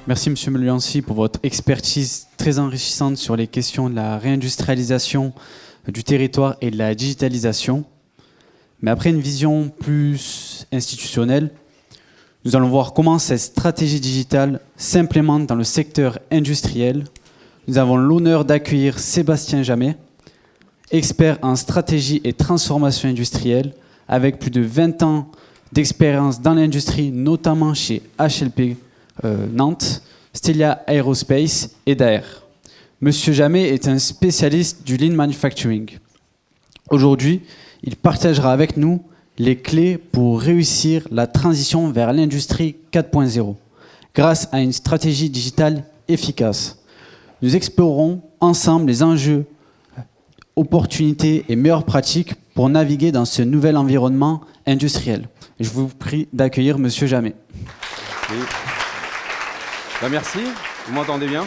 Merci Monsieur Meliancy pour votre expertise très enrichissante sur les questions de la réindustrialisation du territoire et de la digitalisation. Mais après une vision plus institutionnelle, nous allons voir comment cette stratégie digitale s'implémente dans le secteur industriel. Nous avons l'honneur d'accueillir Sébastien Jamet, expert en stratégie et transformation industrielle, avec plus de 20 ans d'expérience dans l'industrie, notamment chez HLP Nantes, Stelia Aerospace et Daher. Monsieur Jamet est un spécialiste du Lean Manufacturing. Aujourd'hui, il partagera avec nous les clés pour réussir la transition vers l'industrie 4.0 grâce à une stratégie digitale efficace. Nous explorerons ensemble les enjeux, opportunités et meilleures pratiques pour naviguer dans ce nouvel environnement industriel. Je vous prie d'accueillir Monsieur Jamet. Oui. Merci, vous m'entendez bien?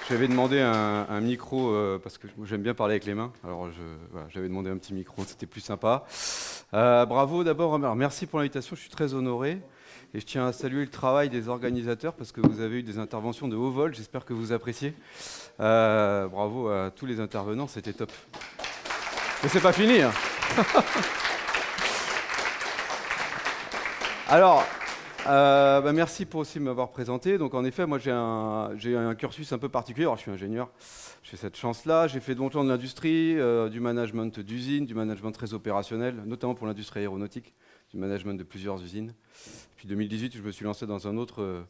J'avais demandé un micro parce que j'aime bien parler avec les mains. Alors voilà, j'avais demandé un petit micro, c'était plus sympa. Bravo d'abord, merci pour l'invitation, je suis très honoré. Et je tiens à saluer le travail des organisateurs parce que vous avez eu des interventions de haut vol, j'espère que vous appréciez. Bravo à tous les intervenants, c'était top. Mais c'est pas fini, hein. Alors, merci pour aussi m'avoir présenté. Donc en effet, moi j'ai un cursus un peu particulier. Alors, je suis ingénieur, j'ai cette chance-là. J'ai fait longtemps de l'industrie, du management d'usines, du management très opérationnel, notamment pour l'industrie aéronautique, du management de plusieurs usines. Puis 2018, je me suis lancé dans une autre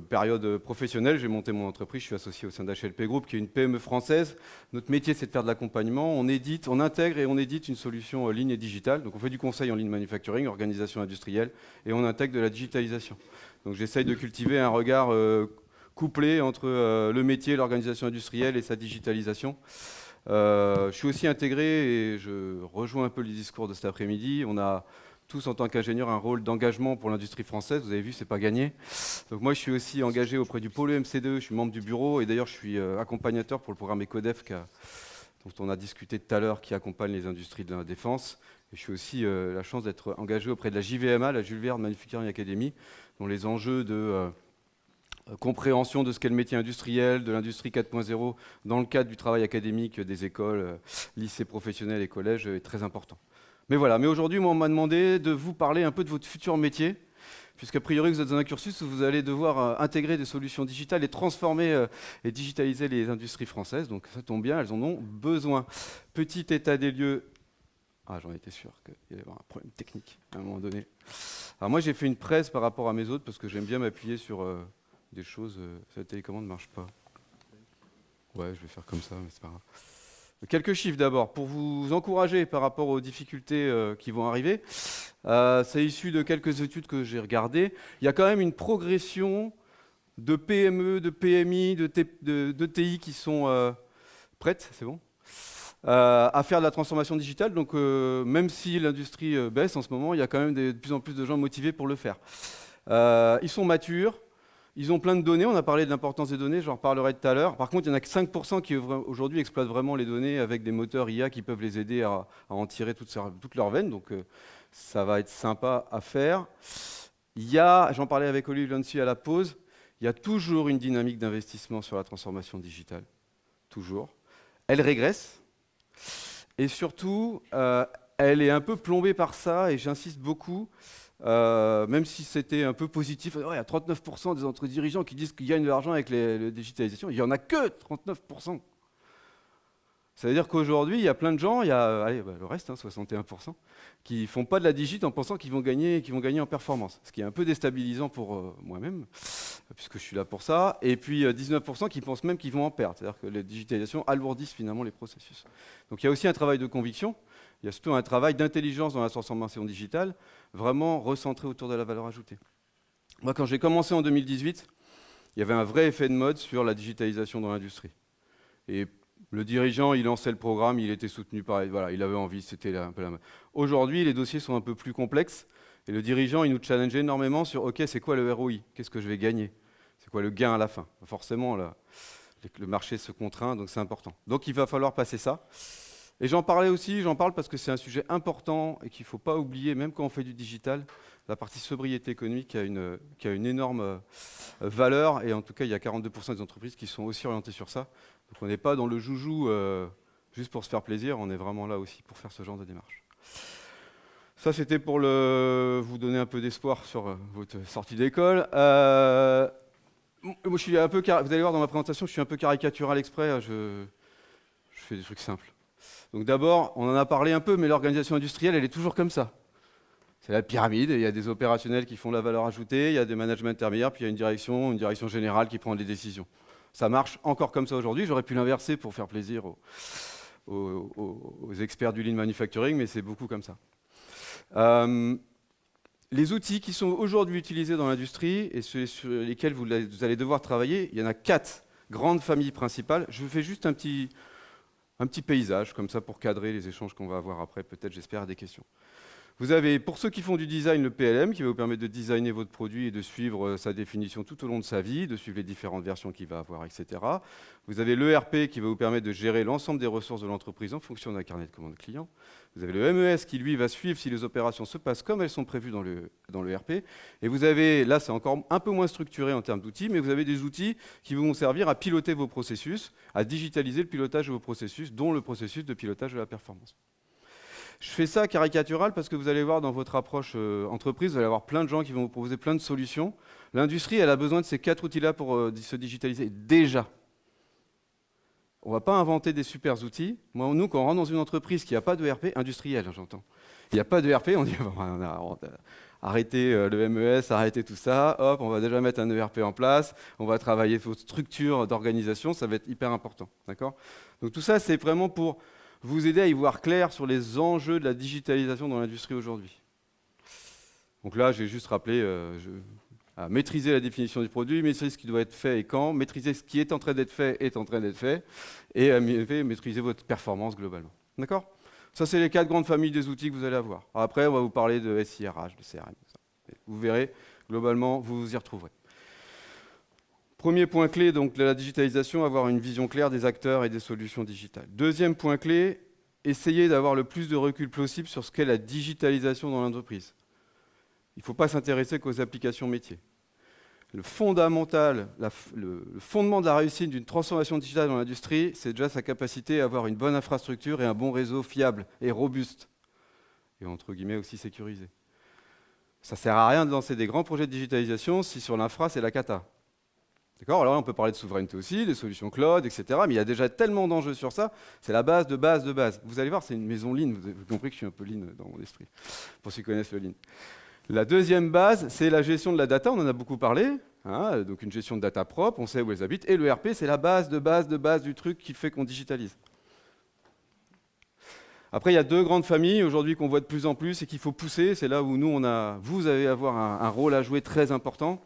période professionnelle. J'ai monté mon entreprise, je suis associé au sein d'HLP Group, qui est une PME française. Notre métier, c'est de faire de l'accompagnement. On intègre et on édite une solution ligne et digitale. Donc on fait du conseil en ligne manufacturing, organisation industrielle, et on intègre de la digitalisation. Donc j'essaye de cultiver un regard couplé entre le métier, l'organisation industrielle et sa digitalisation. Je suis aussi intégré, et je rejoins un peu le discours de cet après-midi. On a tous, en tant qu'ingénieurs, un rôle d'engagement pour l'industrie française. Vous avez vu, c'est pas gagné. Donc moi, je suis aussi engagé auprès du pôle EMC2, je suis membre du bureau, et d'ailleurs, je suis accompagnateur pour le programme ECODEF, dont on a discuté tout à l'heure, qui accompagne les industries de la défense. Et je suis aussi la chance d'être engagé auprès de la JVMA, la Jules Verne Manufacturing Academy, dont les enjeux de compréhension de ce qu'est le métier industriel, de l'industrie 4.0, dans le cadre du travail académique des écoles, lycées professionnels et collèges, est très important. Mais voilà, mais aujourd'hui, moi, on m'a demandé de vous parler un peu de votre futur métier, puisqu'a priori, vous êtes dans un cursus où vous allez devoir intégrer des solutions digitales et transformer et digitaliser les industries françaises. Donc ça tombe bien, elles en ont besoin. Petit état des lieux. Ah, j'en étais sûr qu'il y allait y avoir un problème technique à un moment donné. Alors moi, j'ai fait une presse par rapport à mes autres, parce que j'aime bien m'appuyer sur des choses. La télécommande ne marche pas. Ouais, je vais faire comme ça, mais c'est pas grave. Quelques chiffres d'abord, pour vous encourager par rapport aux difficultés qui vont arriver. C'est issu de quelques études que j'ai regardées. Il y a quand même une progression de PME, de PMI, de TI qui sont prêtes, c'est bon, à faire de la transformation digitale. Donc même si l'industrie baisse en ce moment, il y a quand même de plus en plus de gens motivés pour le faire. Ils sont matures. Ils ont plein de données, on a parlé de l'importance des données, j'en reparlerai tout à l'heure. Par contre, il n'y en a que 5% qui aujourd'hui exploitent vraiment les données avec des moteurs IA qui peuvent les aider à en tirer toutes leurs veines, donc ça va être sympa à faire. J'en parlais avec Olivier Lancy à la pause, il y a toujours une dynamique d'investissement sur la transformation digitale, toujours. Elle régresse, et surtout, elle est un peu plombée par ça, et j'insiste beaucoup. Même si c'était un peu positif, il y a 39% des entre dirigeants qui disent qu'ils gagnent de l'argent avec la digitalisation. Il n'y en a que 39%. Ça veut dire qu'aujourd'hui, il y a plein de gens, il y a le reste, 61%, qui ne font pas de la digit en pensant qu'ils vont gagner en performance. Ce qui est un peu déstabilisant pour moi-même, puisque je suis là pour ça. Et puis 19% qui pensent même qu'ils vont en perdre. C'est-à-dire que les digitalisations alourdissent finalement les processus. Donc il y a aussi un travail de conviction. Il y a surtout un travail d'intelligence dans la transformation digitale, vraiment recentré autour de la valeur ajoutée. Moi, quand j'ai commencé en 2018, il y avait un vrai effet de mode sur la digitalisation dans l'industrie. Et le dirigeant, il lançait le programme, il était soutenu par... Voilà, il avait envie, c'était un peu la mode. Aujourd'hui, les dossiers sont un peu plus complexes, et le dirigeant, il nous challenge énormément sur « Ok, c'est quoi le ROI? Qu'est-ce que je vais gagner? C'est quoi le gain à la fin ?» Forcément, le marché se contraint, donc c'est important. Donc il va falloir passer ça. Et j'en parle parce que c'est un sujet important et qu'il ne faut pas oublier, même quand on fait du digital, la partie sobriété économique qui a une énorme valeur, et en tout cas, il y a 42% des entreprises qui sont aussi orientées sur ça. Donc on n'est pas dans le joujou juste pour se faire plaisir, on est vraiment là aussi pour faire ce genre de démarche. Ça, c'était pour vous donner un peu d'espoir sur votre sortie d'école. Moi, je suis un peu, vous allez voir dans ma présentation, je suis un peu caricatural exprès, je fais des trucs simples. Donc d'abord, on en a parlé un peu, mais l'organisation industrielle, elle est toujours comme ça. C'est la pyramide, il y a des opérationnels qui font la valeur ajoutée, il y a des managements intermédiaires, puis il y a une direction générale qui prend les décisions. Ça marche encore comme ça aujourd'hui, j'aurais pu l'inverser pour faire plaisir aux experts du lean manufacturing, mais c'est beaucoup comme ça. Les outils qui sont aujourd'hui utilisés dans l'industrie et ceux sur lesquels vous allez devoir travailler, il y en a 4 grandes familles principales. Je vous fais juste un petit paysage, comme ça, pour cadrer les échanges qu'on va avoir après, peut-être, j'espère, des questions. Vous avez, pour ceux qui font du design, le PLM, qui va vous permettre de designer votre produit et de suivre sa définition tout au long de sa vie, de suivre les différentes versions qu'il va avoir, etc. Vous avez l'ERP, qui va vous permettre de gérer l'ensemble des ressources de l'entreprise en fonction d'un carnet de commandes client. Vous avez le MES, qui, lui, va suivre si les opérations se passent comme elles sont prévues dans l'ERP. Et vous avez, là, c'est encore un peu moins structuré en termes d'outils, mais vous avez des outils qui vont servir à piloter vos processus, à digitaliser le pilotage de vos processus, dont le processus de pilotage de la performance. Je fais ça caricatural parce que vous allez voir dans votre approche entreprise, vous allez avoir plein de gens qui vont vous proposer plein de solutions. L'industrie, elle a besoin de ces 4 outils-là pour se digitaliser. Déjà. On ne va pas inventer des super outils. Moi, nous, quand on rentre dans une entreprise qui n'a pas de ERP, industrielle, j'entends. Il n'y a pas de ERP, on dit on a arrêté le MES, arrêter tout ça, hop, on va déjà mettre un ERP en place, on va travailler votre structure d'organisation, ça va être hyper important. D'accord ? Donc tout ça, c'est vraiment pour vous aider à y voir clair sur les enjeux de la digitalisation dans l'industrie aujourd'hui. Donc là, j'ai juste rappelé à maîtriser la définition du produit, maîtriser ce qui doit être fait et quand, maîtriser ce qui est en train d'être fait, et maîtriser votre performance globalement. D'accord ? Ça, c'est les 4 grandes familles des outils que vous allez avoir. Après, on va vous parler de SIRH, de CRM. Vous verrez, globalement, vous vous y retrouverez. Premier point clé donc, de la digitalisation, avoir une vision claire des acteurs et des solutions digitales. Deuxième point clé, essayer d'avoir le plus de recul possible sur ce qu'est la digitalisation dans l'entreprise. Il ne faut pas s'intéresser qu'aux applications métiers. Le fondement de la réussite d'une transformation digitale dans l'industrie, c'est déjà sa capacité à avoir une bonne infrastructure et un bon réseau fiable et robuste, et entre guillemets aussi sécurisé. Ça ne sert à rien de lancer des grands projets de digitalisation si sur l'infra, c'est la cata. D'accord ? Alors là, on peut parler de souveraineté aussi, des solutions cloud, etc. Mais il y a déjà tellement d'enjeux sur ça, c'est la base de base de base. Vous allez voir, c'est une maison lean, vous avez compris que je suis un peu lean dans mon esprit, pour ceux qui connaissent le lean. La deuxième base, c'est la gestion de la data, on en a beaucoup parlé, hein, donc une gestion de data propre, on sait où elles habitent, et le RP, c'est la base de base du truc qui fait qu'on digitalise. Après, il y a 2 grandes familles aujourd'hui qu'on voit de plus en plus et qu'il faut pousser, c'est là où vous allez avoir un rôle à jouer très important.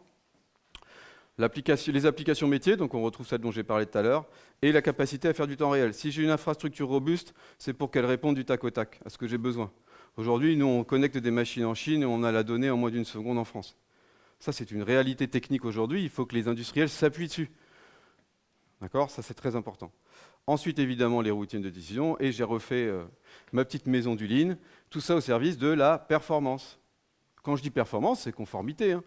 Les applications métiers, donc on retrouve celle dont j'ai parlé tout à l'heure, et la capacité à faire du temps réel. Si j'ai une infrastructure robuste, c'est pour qu'elle réponde du tac au tac à ce que j'ai besoin. Aujourd'hui, nous, on connecte des machines en Chine et on a la donnée en moins d'une seconde en France. Ça, c'est une réalité technique aujourd'hui. Il faut que les industriels s'appuient dessus. D'accord ? Ça, c'est très important. Ensuite, évidemment, les routines de décision. Et j'ai refait ma petite maison du Lean. Tout ça au service de la performance. Quand je dis performance, c'est conformité. Hein.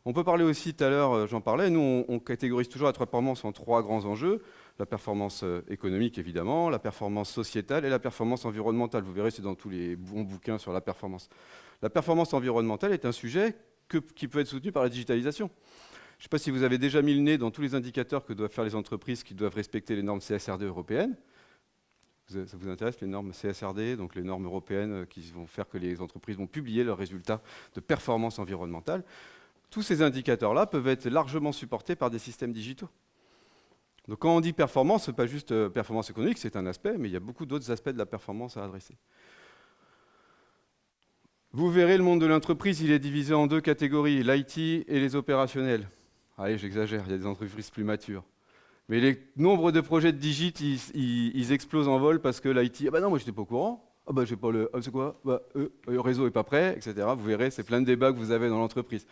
On peut parler aussi, tout à l'heure, j'en parlais, nous, on catégorise toujours la performance en 3 grands enjeux. La performance économique, évidemment, la performance sociétale et la performance environnementale. Vous verrez, c'est dans tous les bons bouquins sur la performance. La performance environnementale est un sujet qui peut être soutenu par la digitalisation. Je ne sais pas si vous avez déjà mis le nez dans tous les indicateurs que doivent faire les entreprises qui doivent respecter les normes CSRD européennes. Ça vous intéresse, les normes CSRD, donc les normes européennes qui vont faire que les entreprises vont publier leurs résultats de performance environnementale. Tous ces indicateurs-là peuvent être largement supportés par des systèmes digitaux. Donc quand on dit performance, ce n'est pas juste performance économique, c'est un aspect, mais il y a beaucoup d'autres aspects de la performance à adresser. Vous verrez, le monde de l'entreprise, il est divisé en 2 catégories, l'IT et les opérationnels. Allez, j'exagère, il y a des entreprises plus matures. Mais les nombres de projets de digit, ils explosent en vol parce que l'IT, ah bah non, moi j'étais pas au courant, ah bah j'ai pas le, c'est quoi, bah, le réseau est pas prêt, etc. Vous verrez, c'est plein de débats que vous avez dans l'entreprise.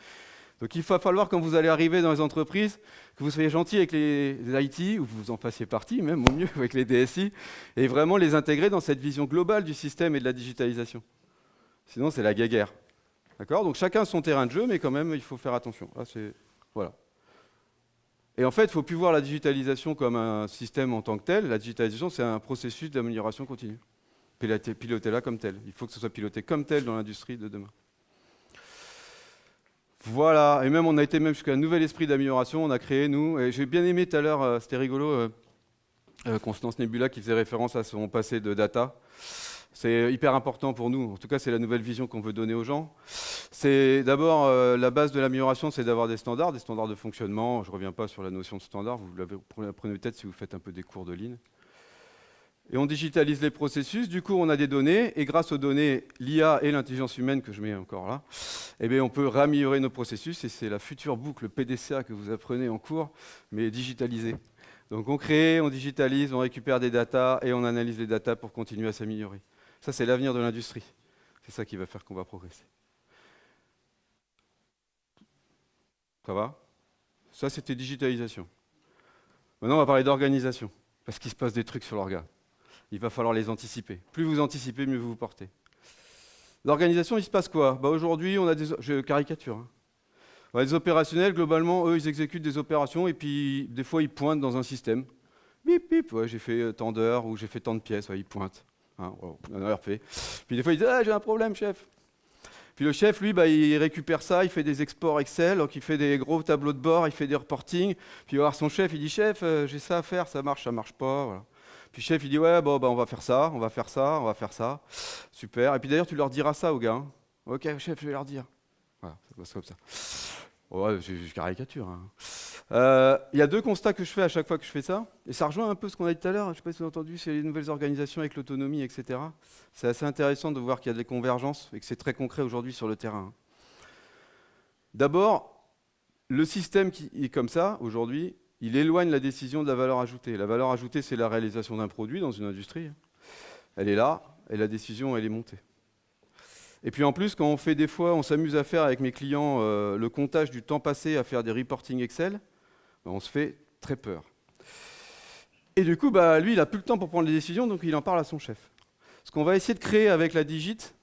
Donc il va falloir, quand vous allez arriver dans les entreprises, que vous soyez gentil avec les IT, ou que vous en fassiez partie, même au mieux avec les DSI, et vraiment les intégrer dans cette vision globale du système et de la digitalisation. Sinon, c'est la guéguerre. D'accord? Donc chacun son terrain de jeu, mais quand même, il faut faire attention. Là, voilà. Et en fait, il ne faut plus voir la digitalisation comme un système en tant que tel. La digitalisation, c'est un processus d'amélioration continue. Pilotez-la comme tel. Il faut que ce soit piloté comme tel dans l'industrie de demain. Voilà. Et même, on a été même jusqu'à un nouvel esprit d'amélioration. On a créé, nous, et j'ai bien aimé tout à l'heure, c'était rigolo, Constance Nebula qui faisait référence à son passé de data. C'est hyper important pour nous. En tout cas, c'est la nouvelle vision qu'on veut donner aux gens. C'est d'abord la base de l'amélioration, c'est d'avoir des standards de fonctionnement. Je ne reviens pas sur la notion de standard, vous l'apprenez peut-être si vous faites un peu des cours de Lean. Et on digitalise les processus, du coup on a des données, et grâce aux données, l'IA et l'intelligence humaine que je mets encore là, eh bien, on peut réaméliorer nos processus, et c'est la future boucle PDCA que vous apprenez en cours, mais digitalisée. Donc on crée, on digitalise, on récupère des datas, et on analyse les datas pour continuer à s'améliorer. Ça, c'est l'avenir de l'industrie. C'est ça qui va faire qu'on va progresser. Ça va? Ça, c'était digitalisation. Maintenant, on va parler d'organisation, parce qu'il se passe des trucs sur l'orga. Il va falloir les anticiper. Plus vous anticipez, mieux vous vous portez. L'organisation, il se passe quoi? Aujourd'hui, on a des... Je caricature. Hein. Les opérationnels, globalement, eux, ils exécutent des opérations et puis, des fois, ils pointent dans un système. Bip, bip, ouais, j'ai fait tant d'heures ou j'ai fait tant de pièces, ouais, ils pointent. Hein, wow, on a fait. Puis des fois, ils disent « Ah, j'ai un problème, chef !» Puis le chef, lui, il récupère ça, il fait des exports Excel, donc il fait des gros tableaux de bord, il fait des reporting. Puis il va voir son chef, il dit « Chef, j'ai ça à faire, ça marche pas. Voilà. » Puis le chef, il dit « Ouais, bon, on va faire ça, on va faire ça, on va faire ça. » Super. Et puis d'ailleurs, tu leur diras ça aux gars. Hein. Ok, chef, je vais leur dire. Voilà, ça passe comme ça. Ouais, je caricature. Hein. Y a deux constats que je fais à chaque fois que je fais ça, et ça rejoint un peu ce qu'on a dit tout à l'heure, je ne sais pas si vous avez entendu, c'est les nouvelles organisations avec l'autonomie, etc. C'est assez intéressant de voir qu'il y a des convergences et que c'est très concret aujourd'hui sur le terrain. D'abord, le système qui est comme ça, aujourd'hui, il éloigne la décision de la valeur ajoutée. La valeur ajoutée, c'est la réalisation d'un produit dans une industrie. Elle est là, et la décision, elle est montée. Et puis en plus, quand on fait des fois, on s'amuse à faire avec mes clients le comptage du temps passé à faire des reporting Excel, on se fait très peur. Et du coup, lui, il n'a plus le temps pour prendre les décisions, donc il en parle à son chef. Ce qu'on va essayer de créer avec la Digit,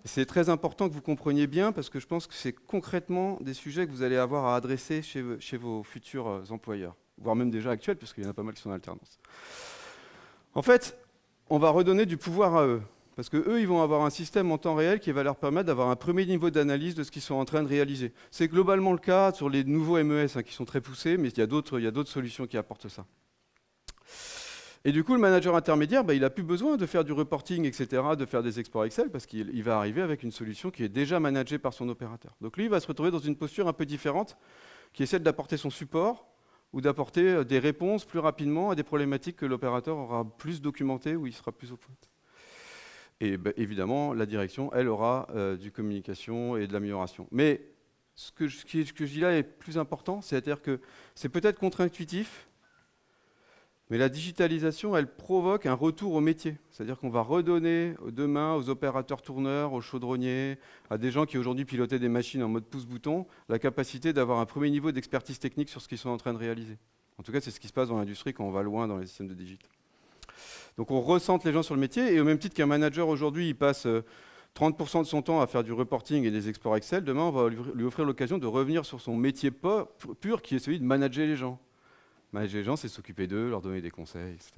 c'est très important que vous compreniez bien, parce que je pense que c'est concrètement des sujets que vous allez avoir à adresser chez vos futurs employeurs, voire même déjà actuels, parce qu'il y en a pas mal qui sont en alternance. En fait, on va redonner du pouvoir à eux. Parce qu'eux, ils vont avoir un système en temps réel qui va leur permettre d'avoir un premier niveau d'analyse de ce qu'ils sont en train de réaliser. C'est globalement le cas sur les nouveaux MES qui sont très poussés, mais il y a d'autres solutions qui apportent ça. Et du coup, le manager intermédiaire, il n'a plus besoin de faire du reporting, etc., de faire des exports Excel, parce qu'il va arriver avec une solution qui est déjà managée par son opérateur. Donc lui, il va se retrouver dans une posture un peu différente, qui essaie d'apporter son support, ou d'apporter des réponses plus rapidement à des problématiques que l'opérateur aura plus documentées, ou il sera plus au point. Et évidemment, la direction, elle, aura du communication et de l'amélioration. Mais ce que je dis là est plus important, c'est-à-dire que c'est peut-être contre-intuitif, mais la digitalisation, elle provoque un retour au métier. C'est-à-dire qu'on va redonner demain aux opérateurs tourneurs, aux chaudronniers, à des gens qui aujourd'hui pilotaient des machines en mode pouce-bouton, la capacité d'avoir un premier niveau d'expertise technique sur ce qu'ils sont en train de réaliser. En tout cas, c'est ce qui se passe dans l'industrie quand on va loin dans les systèmes de digit. Donc on ressente les gens sur le métier, et au même titre qu'un manager aujourd'hui, il passe 30% de son temps à faire du reporting et des exports Excel, demain on va lui offrir l'occasion de revenir sur son métier pur, qui est celui de manager les gens. Manager les gens, c'est s'occuper d'eux, leur donner des conseils, etc.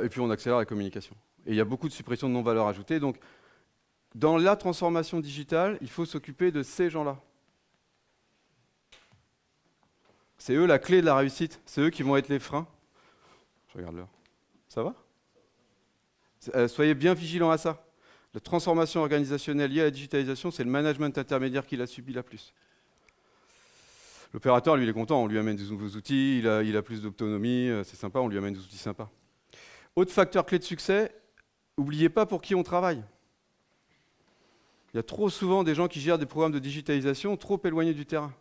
Et puis on accélère la communication. Et il y a beaucoup de suppression de non-valeur ajoutée. Donc dans la transformation digitale, il faut s'occuper de ces gens-là. C'est eux la clé de la réussite, c'est eux qui vont être les freins. Je regarde l'heure. Ça va? Soyez bien vigilants à ça. La transformation organisationnelle liée à la digitalisation, c'est le management intermédiaire qui l'a subi la plus. L'opérateur, lui, il est content, on lui amène des nouveaux outils, il a plus d'autonomie, c'est sympa, on lui amène des outils sympas. Autre facteur clé de succès, n'oubliez pas pour qui on travaille. Il y a trop souvent des gens qui gèrent des programmes de digitalisation trop éloignés du terrain.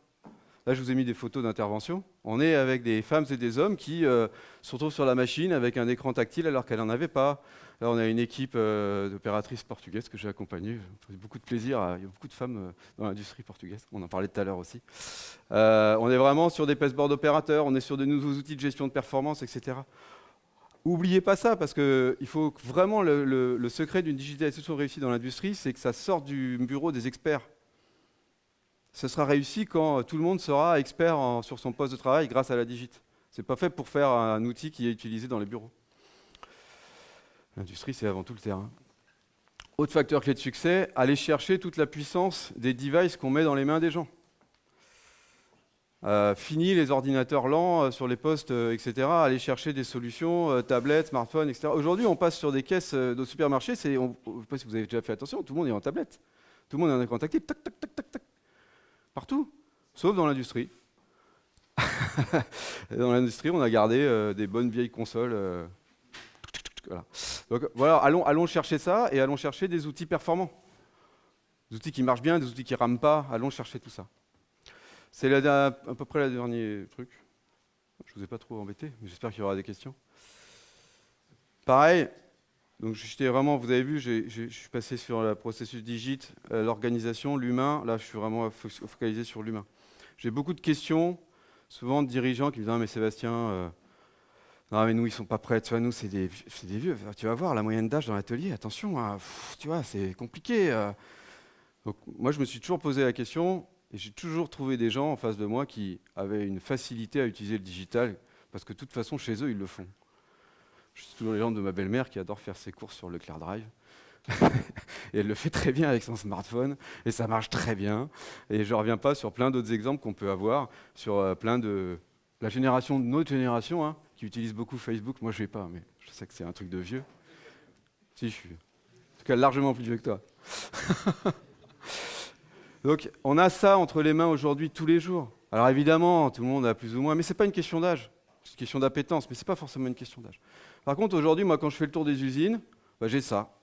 Là, je vous ai mis des photos d'intervention. On est avec des femmes et des hommes qui se retrouvent sur la machine avec un écran tactile alors qu'elle n'en avait pas. Là, on a une équipe d'opératrices portugaises que j'ai accompagnées. Ça fait beaucoup de plaisir. Il y a beaucoup de femmes dans l'industrie portugaise. On en parlait tout à l'heure aussi. On est vraiment sur des pasteboards d'opérateurs. On est sur de nouveaux outils de gestion de performance, etc. Oubliez pas ça, parce qu'il faut vraiment le secret d'une digitalisation réussie dans l'industrie, c'est que ça sorte du bureau des experts. Ce sera réussi quand tout le monde sera expert sur son poste de travail grâce à la digite. C'est pas fait pour faire un outil qui est utilisé dans les bureaux. L'industrie, c'est avant tout le terrain. Autre facteur clé de succès, aller chercher toute la puissance des devices qu'on met dans les mains des gens. Fini les ordinateurs lents sur les postes, etc. Aller chercher des solutions, tablettes, smartphones, etc. Aujourd'hui, on passe sur des caisses de supermarchés. Je ne sais pas si vous avez déjà fait attention, tout le monde est en tablette. Tout le monde est en écran tactile, tac, tac, tac, tac, tac. Partout, sauf dans l'industrie. Dans l'industrie, on a gardé des bonnes vieilles consoles. Voilà. Donc voilà, allons chercher ça et allons chercher des outils performants. Des outils qui marchent bien, des outils qui ne rament pas. Allons chercher tout ça. C'est à peu près le dernier truc. Je ne vous ai pas trop embêté, mais j'espère qu'il y aura des questions. Pareil, donc vous avez vu, je suis passé sur le processus digit, l'organisation, l'humain. Là, je suis vraiment focalisé sur l'humain. J'ai beaucoup de questions, souvent de dirigeants qui me disent « Ah, mais Sébastien, non, mais nous, ils ne sont pas prêts. Tu vois, nous, c'est des vieux. Tu vas voir, la moyenne d'âge dans l'atelier, attention, hein, tu vois, c'est compliqué. » Donc, moi, je me suis toujours posé la question, et j'ai toujours trouvé des gens en face de moi qui avaient une facilité à utiliser le digital, parce que de toute façon, chez eux, ils le font. Je suis toujours l'exemple de ma belle-mère qui adore faire ses courses sur Leclerc Drive. Et elle le fait très bien avec son smartphone, et ça marche très bien. Et je ne reviens pas sur plein d'autres exemples qu'on peut avoir, sur plein de... La génération de notre génération, hein, qui utilise beaucoup Facebook. Moi, je ne vais pas, mais je sais que c'est un truc de vieux. Si, je suis en tout cas largement plus vieux que toi. Donc, on a ça entre les mains aujourd'hui tous les jours. Alors évidemment, tout le monde a plus ou moins, mais ce n'est pas une question d'âge. C'est une question d'appétence, mais ce n'est pas forcément une question d'âge. Par contre, aujourd'hui, moi, quand je fais le tour des usines, bah, j'ai ça.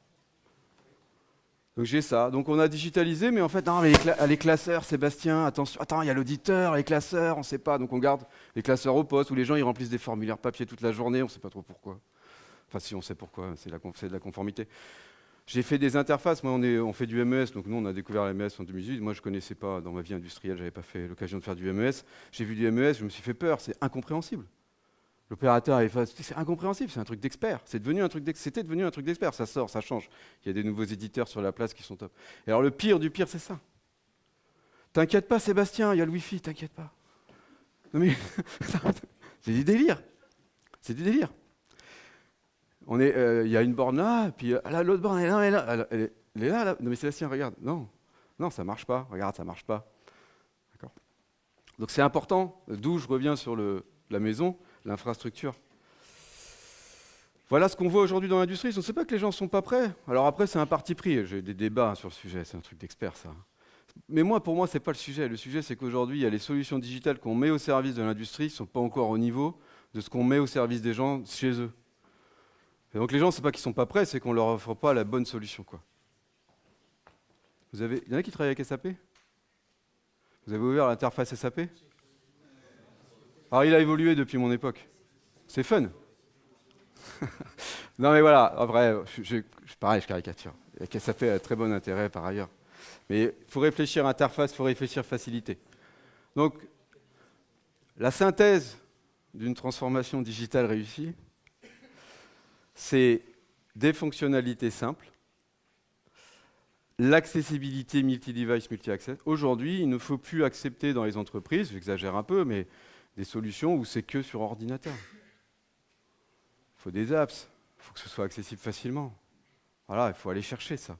Donc j'ai ça. Donc on a digitalisé, mais en fait, non, mais les classeurs, Sébastien, attention, attends, il y a l'auditeur, les classeurs, on ne sait pas. Donc on garde les classeurs au poste où les gens ils remplissent des formulaires papier toute la journée, on ne sait pas trop pourquoi. Enfin, si on sait pourquoi, c'est de la conformité. J'ai fait des interfaces, moi on fait du MES, donc nous on a découvert le MES en 2018. Moi je ne connaissais pas, dans ma vie industrielle, je n'avais pas fait l'occasion de faire du MES. J'ai vu du MES, je me suis fait peur, c'est incompréhensible. L'opérateur est face, c'est incompréhensible, c'est un truc d'expert. C'était devenu un truc d'expert, ça sort, ça change. Il y a des nouveaux éditeurs sur la place qui sont top. Et alors le pire du pire, c'est ça. T'inquiète pas Sébastien, il y a le Wi-Fi, t'inquiète pas. Non mais, c'est du délire. C'est du délire. Il y a une borne là, puis là, l'autre borne, elle est là, elle est là. Non mais Sébastien, regarde, non, ça marche pas, regarde, ça marche pas. D'accord. Donc c'est important, d'où je reviens sur la maison, l'infrastructure. Voilà ce qu'on voit aujourd'hui dans l'industrie. On ne sait pas que les gens ne sont pas prêts. Alors après, c'est un parti pris. J'ai des débats sur le sujet, c'est un truc d'expert ça. Mais pour moi, ce n'est pas le sujet. Le sujet, c'est qu'aujourd'hui, il y a les solutions digitales qu'on met au service de l'industrie qui ne sont pas encore au niveau de ce qu'on met au service des gens chez eux. Et donc les gens, ce n'est pas qu'ils ne sont pas prêts, c'est qu'on ne leur offre pas la bonne solution, quoi. Il y en a qui travaillent avec SAP? Vous avez ouvert l'interface SAP? Alors il a évolué depuis mon époque. C'est fun. Non mais voilà, après, pareil, je caricature. SAP a très bon intérêt par ailleurs. Mais il faut réfléchir interface, il faut réfléchir facilité. Donc, la synthèse d'une transformation digitale réussie, c'est des fonctionnalités simples, l'accessibilité multi-device, multi-access. Aujourd'hui, il ne faut plus accepter dans les entreprises, j'exagère un peu, mais des solutions où c'est que sur ordinateur. Il faut des apps, il faut que ce soit accessible facilement. Voilà, il faut aller chercher ça.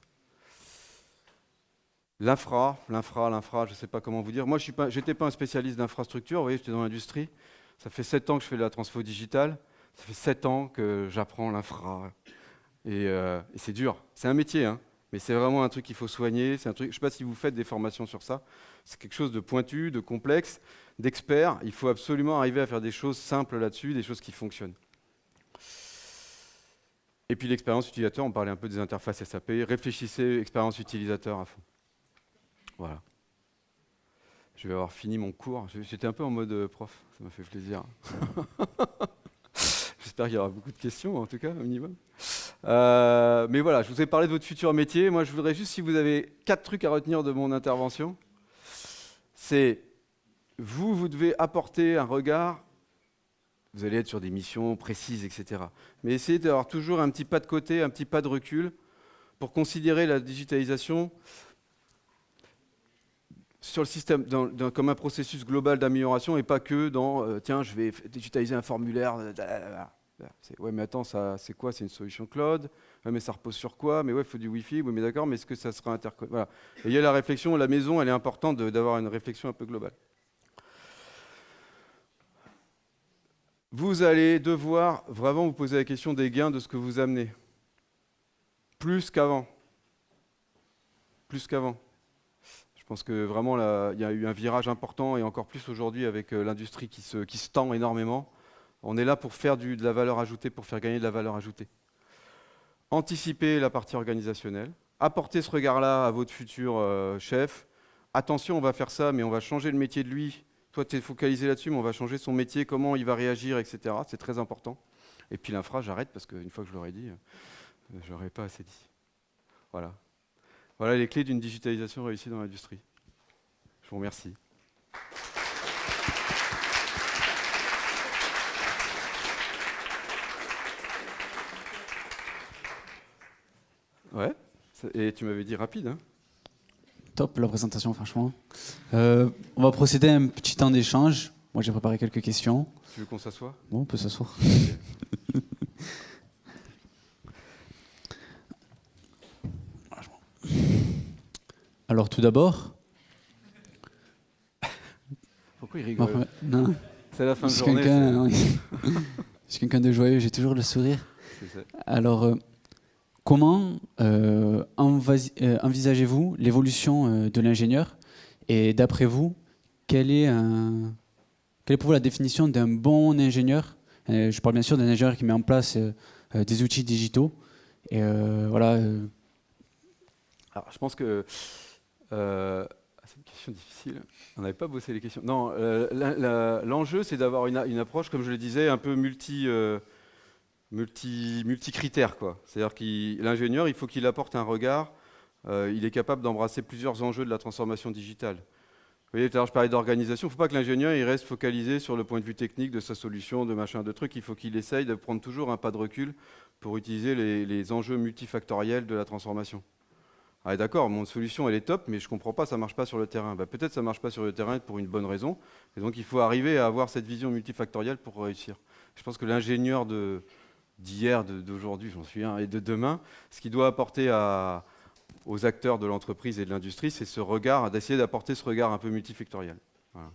L'infra, je ne sais pas comment vous dire. Moi, je n'étais pas un spécialiste d'infrastructure, vous voyez, j'étais dans l'industrie. Ça fait 7 ans que je fais de la transfo digitale. Ça fait 7 ans que j'apprends l'infra. Et c'est dur. C'est un métier, hein, mais c'est vraiment un truc qu'il faut soigner. Je ne sais pas si vous faites des formations sur ça. C'est quelque chose de pointu, de complexe, d'expert. Il faut absolument arriver à faire des choses simples là-dessus, des choses qui fonctionnent. Et puis l'expérience utilisateur, on parlait un peu des interfaces SAP. Réfléchissez expérience utilisateur à fond. Voilà. Je vais avoir fini mon cours. J'étais un peu en mode prof, ça m'a fait plaisir. J'espère qu'il y aura beaucoup de questions, en tout cas, au minimum. Mais voilà, je vous ai parlé de votre futur métier. Moi, je voudrais juste, si vous avez 4 trucs à retenir de mon intervention, c'est vous devez apporter un regard vous allez être sur des missions précises, etc. Mais essayez d'avoir toujours un petit pas de côté, un petit pas de recul pour considérer la digitalisation sur le système comme un processus global d'amélioration et pas que dans tiens, je vais digitaliser un formulaire. Ouais, mais attends, ça, c'est quoi? C'est une solution cloud. Ouais, mais ça repose sur quoi? Mais ouais, il faut du Wi-Fi. Oui, mais d'accord, mais est-ce que ça sera interconnecté? Voilà. Et il y a la réflexion, la maison, elle est importante d'avoir une réflexion un peu globale. Vous allez devoir vraiment vous poser la question des gains de ce que vous amenez. Plus qu'avant. Plus qu'avant. Je pense que vraiment, il y a eu un virage important, et encore plus aujourd'hui avec l'industrie qui se tend énormément. On est là pour faire de la valeur ajoutée, pour faire gagner de la valeur ajoutée. Anticiper la partie organisationnelle. Apporter ce regard-là à votre futur chef. Attention, on va faire ça, mais on va changer le métier de lui. Toi, tu es focalisé là-dessus, mais on va changer son métier, comment il va réagir, etc. C'est très important. Et puis l'infra, j'arrête, parce qu'une fois que je l'aurais dit, je n'aurais pas assez dit. Voilà. Voilà les clés d'une digitalisation réussie dans l'industrie. Je vous remercie. Ouais, et tu m'avais dit rapide, hein? Top la présentation, franchement. On va procéder à un petit temps d'échange. Moi, j'ai préparé quelques questions. Tu veux qu'on s'assoie? Bon, on peut s'asseoir. Alors, tout d'abord... Pourquoi il rigole? Non. C'est la fin de Je suis journée. je suis quelqu'un de joyeux, j'ai toujours le sourire. C'est ça. Alors, comment envisagez-vous l'évolution de l'ingénieur? Et d'après vous, quelle est pour vous la définition d'un bon ingénieur? Je parle bien sûr d'un ingénieur qui met en place des outils digitaux. Et voilà. Alors, je pense que c'est une question difficile. On n'avait pas bossé les questions. Non, l'enjeu, c'est d'avoir une approche, comme je le disais, un peu multi-critères, quoi. C'est-à-dire que l'ingénieur, il faut qu'il apporte un regard. Il est capable d'embrasser plusieurs enjeux de la transformation digitale. Vous voyez, tout à l'heure, je parlais d'organisation. Il ne faut pas que l'ingénieur il reste focalisé sur le point de vue technique de sa solution, de machin, de trucs. Il faut qu'il essaye de prendre toujours un pas de recul pour utiliser les enjeux multifactoriels de la transformation. Ah, d'accord, mon solution, elle est top, mais je ne comprends pas, ça ne marche pas sur le terrain. Bah, peut-être que ça ne marche pas sur le terrain pour une bonne raison. Et donc, il faut arriver à avoir cette vision multifactorielle pour réussir. Je pense que l'ingénieur d'hier, d'aujourd'hui, j'en suis un, et de demain, ce qu'il doit apporter aux acteurs de l'entreprise et de l'industrie, c'est ce regard, d'essayer d'apporter ce regard un peu multifactoriel. Voilà.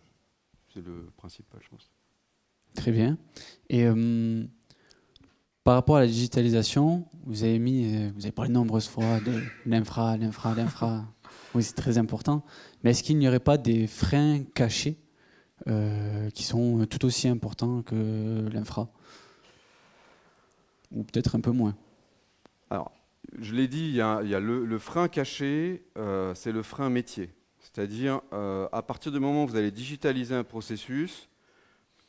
C'est le principal, je pense. Très bien. Et par rapport à la digitalisation, vous avez parlé nombreuses fois de l'infra. Oui, c'est très important. Mais est-ce qu'il n'y aurait pas des freins cachés qui sont tout aussi importants que l'infra? Ou peut-être un peu moins? Alors, je l'ai dit, il y a le frein caché, c'est le frein métier. C'est-à-dire, à partir du moment où vous allez digitaliser un processus,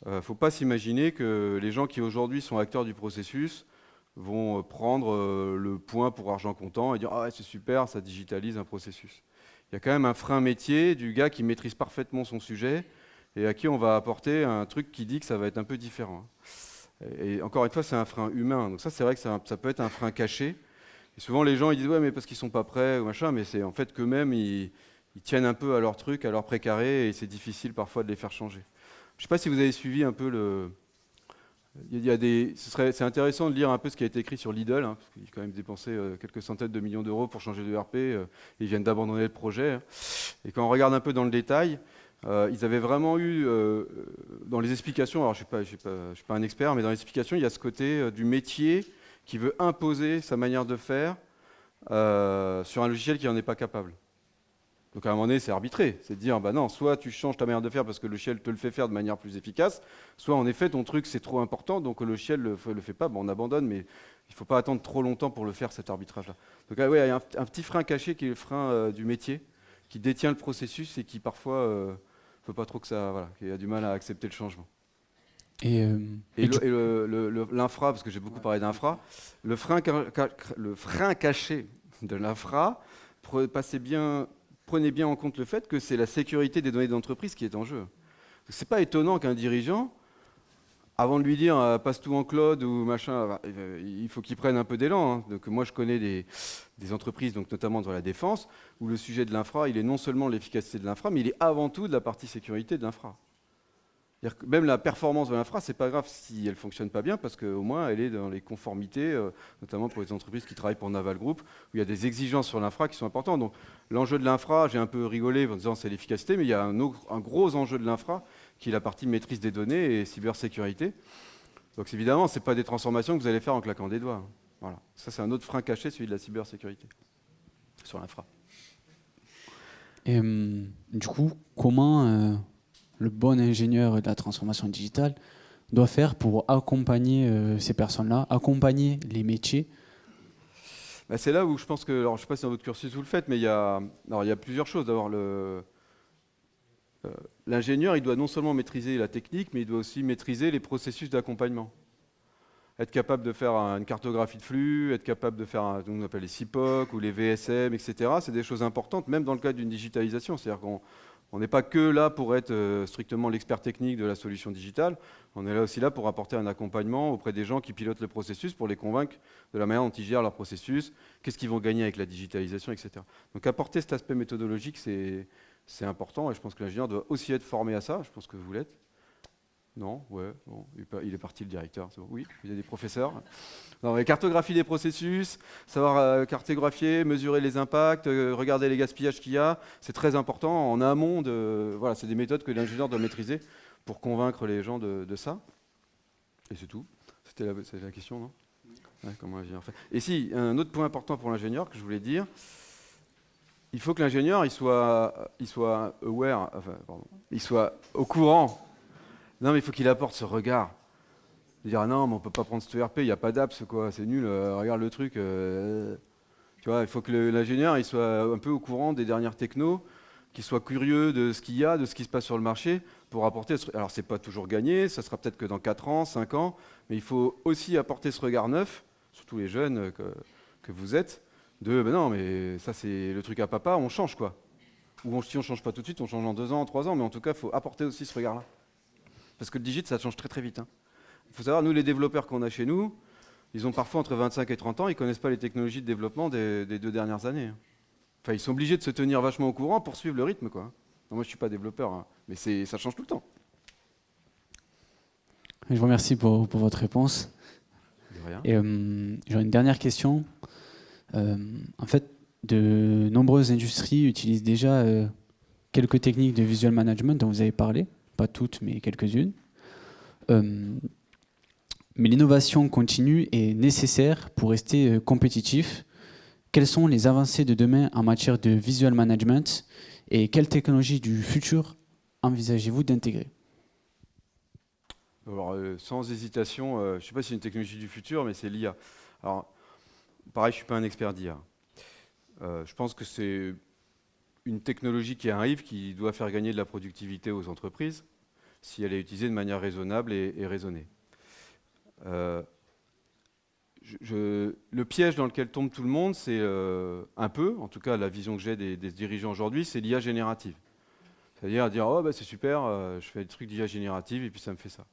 il ne faut pas s'imaginer que les gens qui aujourd'hui sont acteurs du processus vont prendre le point pour argent comptant et dire « Ah ouais, c'est super, ça digitalise un processus ». Il y a quand même un frein métier du gars qui maîtrise parfaitement son sujet et à qui on va apporter un truc qui dit que ça va être un peu différent. Et encore une fois, c'est un frein humain. Donc ça, c'est vrai que ça peut être un frein caché. Et souvent, les gens ils disent « Ouais, mais parce qu'ils ne sont pas prêts ou machin », mais c'est en fait qu'eux-mêmes, ils tiennent un peu à leur truc, à leur précaré, et c'est difficile parfois de les faire changer. Je ne sais pas si vous avez suivi un peu c'est intéressant de lire un peu ce qui a été écrit sur Lidl, hein, parce qu'ils ont quand même dépensé quelques centaines de millions d'euros pour changer de ERP. Ils viennent d'abandonner le projet. Hein. Et quand on regarde un peu dans le détail, ils avaient vraiment eu, dans les explications, alors je ne suis pas un expert, mais dans les explications, il y a ce côté du métier qui veut imposer sa manière de faire sur un logiciel qui n'en est pas capable. Donc à un moment donné, c'est arbitré. C'est de dire, bah non, soit tu changes ta manière de faire parce que le logiciel te le fait faire de manière plus efficace, soit en effet, ton truc, c'est trop important, donc le logiciel ne le fait pas, on abandonne, mais il ne faut pas attendre trop longtemps pour le faire, cet arbitrage-là. Donc ouais, il y a un petit frein caché qui est le frein du métier, qui détient le processus et qui parfois ne veut pas trop que ça... Voilà, qui a du mal à accepter le changement. Et l'infra, parce que j'ai beaucoup parlé d'infra, le frein caché de l'infra, prenez bien en compte le fait que c'est la sécurité des données d'entreprise qui est en jeu. Ce n'est pas étonnant qu'un dirigeant avant de lui dire passe tout en cloud ou machin, il faut qu'il prenne un peu d'élan. Hein. Donc moi je connais des entreprises, donc notamment dans la défense, où le sujet de l'infra, il est non seulement l'efficacité de l'infra, mais il est avant tout de la partie sécurité de l'infra. C'est-à-dire que même la performance de l'infra, c'est pas grave si elle fonctionne pas bien, parce qu'au moins elle est dans les conformités, notamment pour les entreprises qui travaillent pour Naval Group, où il y a des exigences sur l'infra qui sont importantes. Donc l'enjeu de l'infra, j'ai un peu rigolé en disant c'est l'efficacité, mais il y a un gros enjeu de l'infra qui est la partie maîtrise des données et cybersécurité. Donc évidemment, ce n'est pas des transformations que vous allez faire en claquant des doigts. Voilà. Ça, c'est un autre frein caché, celui de la cybersécurité, sur l'infra. Et du coup, comment le bon ingénieur de la transformation digitale doit faire pour accompagner ces personnes-là, accompagner les métiers? Bah, c'est là où je pense que, alors je ne sais pas si dans votre cursus vous le faites, mais il y a plusieurs choses. D'abord, l'ingénieur, il doit non seulement maîtriser la technique, mais il doit aussi maîtriser les processus d'accompagnement. Être capable de faire une cartographie de flux, être capable de faire ce qu'on appelle les CIPOC ou les VSM, etc. C'est des choses importantes, même dans le cadre d'une digitalisation. C'est-à-dire qu'on n'est pas que là pour être strictement l'expert technique de la solution digitale, on est là aussi là pour apporter un accompagnement auprès des gens qui pilotent le processus, pour les convaincre de la manière dont ils gèrent leur processus, qu'est-ce qu'ils vont gagner avec la digitalisation, etc. Donc apporter cet aspect méthodologique, c'est important, et je pense que l'ingénieur doit aussi être formé à ça, je pense que vous l'êtes. Non, ouais, bon, il est parti le directeur, c'est bon. Oui, il y a des professeurs. Non, mais cartographie des processus, savoir cartographier, mesurer les impacts, regarder les gaspillages qu'il y a, c'est très important en amont. Voilà, c'est des méthodes que l'ingénieur doit maîtriser pour convaincre les gens de ça. Et c'est tout. C'était la question, non? Ouais, comment l'ingénieur fait. Et si, un autre point important pour l'ingénieur que je voulais dire, il faut que l'ingénieur il soit aware, enfin, pardon, il soit au courant. Non, mais il faut qu'il apporte ce regard. Dire ah non, mais on peut pas prendre ce ERP, il n'y a pas d'apps, quoi, c'est nul, regarde le truc. Tu vois, il faut que l'ingénieur il soit un peu au courant des dernières technos, qu'il soit curieux de ce qu'il y a, de ce qui se passe sur le marché, pour apporter. Alors, c'est pas toujours gagné, ça sera peut-être que dans 4 ans, 5 ans, mais il faut aussi apporter ce regard neuf, surtout les jeunes que vous êtes, de ben non, mais ça, c'est le truc à papa, on change, quoi. Ou si on change pas tout de suite, on change en 2 ans, en 3 ans, mais en tout cas, il faut apporter aussi ce regard-là. Parce que le digit, ça change très très vite. Hein. Il faut savoir, nous, les développeurs qu'on a chez nous, ils ont parfois entre 25 et 30 ans, ils ne connaissent pas les technologies de développement des 2 dernières années. Hein. Enfin, ils sont obligés de se tenir vachement au courant pour suivre le rythme, quoi. Non, moi, je ne suis pas développeur, hein, mais ça change tout le temps. Je vous remercie pour votre réponse. De rien. Et j'aurais une dernière question. En fait, de nombreuses industries utilisent déjà quelques techniques de visual management dont vous avez parlé, pas toutes, mais quelques-unes. Mais l'innovation continue est nécessaire pour rester compétitif. Quelles sont les avancées de demain en matière de visual management et quelles technologies du futur envisagez-vous d'intégrer? Alors, sans hésitation, je ne sais pas si c'est une technologie du futur, mais c'est l'IA. Alors, pareil, je ne suis pas un expert d'IA. Je pense que c'est une technologie qui arrive, qui doit faire gagner de la productivité aux entreprises, si elle est utilisée de manière raisonnable et raisonnée. Le piège dans lequel tombe tout le monde, c'est un peu, en tout cas la vision que j'ai des dirigeants aujourd'hui, c'est l'IA générative. C'est-à-dire dire oh bah c'est super, je fais des trucs d'IA générative et puis ça me fait ça.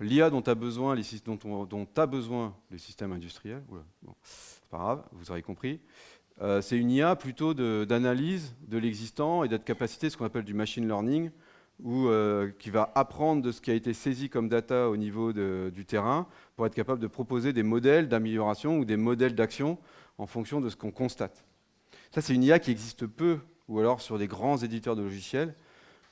L'IA dont tu as besoin, dont t'as besoin les systèmes industriels, bon, c'est pas grave, vous aurez compris. C'est une IA plutôt d'analyse de l'existant et d'être capacité, ce qu'on appelle du machine learning, qui va apprendre de ce qui a été saisi comme data au niveau du terrain pour être capable de proposer des modèles d'amélioration ou des modèles d'action en fonction de ce qu'on constate. Ça, c'est une IA qui existe peu, ou alors sur des grands éditeurs de logiciels,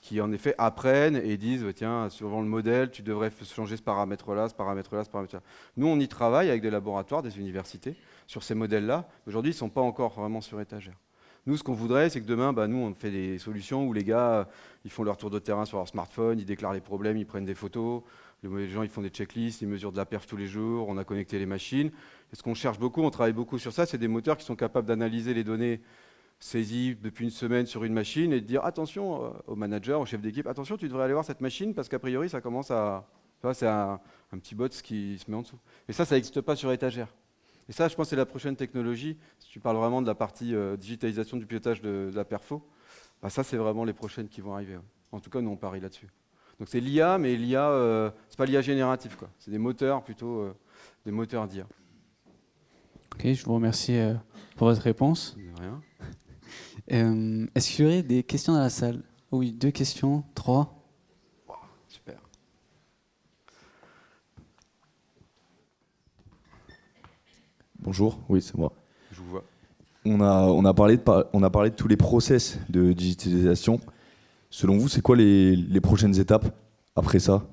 qui en effet apprennent et disent tiens, suivant le modèle, tu devrais changer ce paramètre-là, ce paramètre-là, ce paramètre-là. Nous, on y travaille avec des laboratoires, des universités, sur ces modèles-là. Aujourd'hui, ils ne sont pas encore vraiment sur étagère. Nous, ce qu'on voudrait, c'est que demain, nous, on fait des solutions où les gars, ils font leur tour de terrain sur leur smartphone, ils déclarent les problèmes, ils prennent des photos. Les gens, ils font des checklists, ils mesurent de la perf tous les jours, on a connecté les machines. Et ce qu'on cherche beaucoup, on travaille beaucoup sur ça, c'est des moteurs qui sont capables d'analyser les données saisi depuis une semaine sur une machine et de dire attention au manager, au chef d'équipe, attention, tu devrais aller voir cette machine parce qu'a priori, ça commence à... C'est un petit bot qui se met en dessous. Et ça n'existe pas sur étagère. Et ça, je pense, c'est la prochaine technologie. Si tu parles vraiment de la partie digitalisation du pilotage de la perfo, ça, c'est vraiment les prochaines qui vont arriver. Ouais. En tout cas, nous, on parie là-dessus. Donc c'est l'IA, mais l'IA, c'est pas l'IA générative, quoi. C'est des moteurs plutôt, des moteurs d'IA. Ok, je vous remercie pour votre réponse. De rien. Est-ce qu'il y aurait des questions dans la salle? Oui, 2 questions, 3. Wow, super. Bonjour, oui, c'est moi. Je vous vois. On a parlé de tous les process de digitalisation. Selon vous, c'est quoi les prochaines étapes après ça?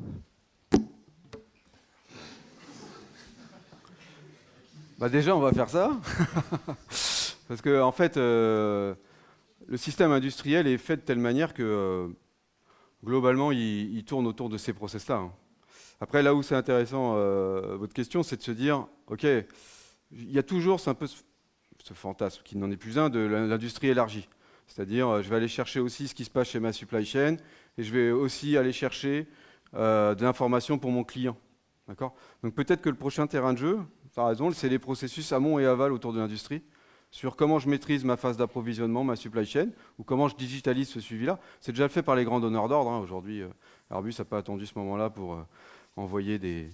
Bah déjà, on va faire ça. Parce que, en fait, le système industriel est fait de telle manière que, globalement, il tourne autour de ces process-là. Hein. Après, là où c'est intéressant, votre question, c'est de se dire, OK, il y a toujours un peu ce fantasme, qui n'en est plus un, de l'industrie élargie. C'est-à-dire, je vais aller chercher aussi ce qui se passe chez ma supply chain, et je vais aussi aller chercher de l'information pour mon client. D'accord ? Donc peut-être que le prochain terrain de jeu, tu as raison, c'est les processus amont et aval autour de l'industrie, sur comment je maîtrise ma phase d'approvisionnement, ma supply chain, ou comment je digitalise ce suivi-là. C'est déjà fait par les grands donneurs d'ordre. Hein. Aujourd'hui, Airbus n'a pas attendu ce moment-là pour envoyer des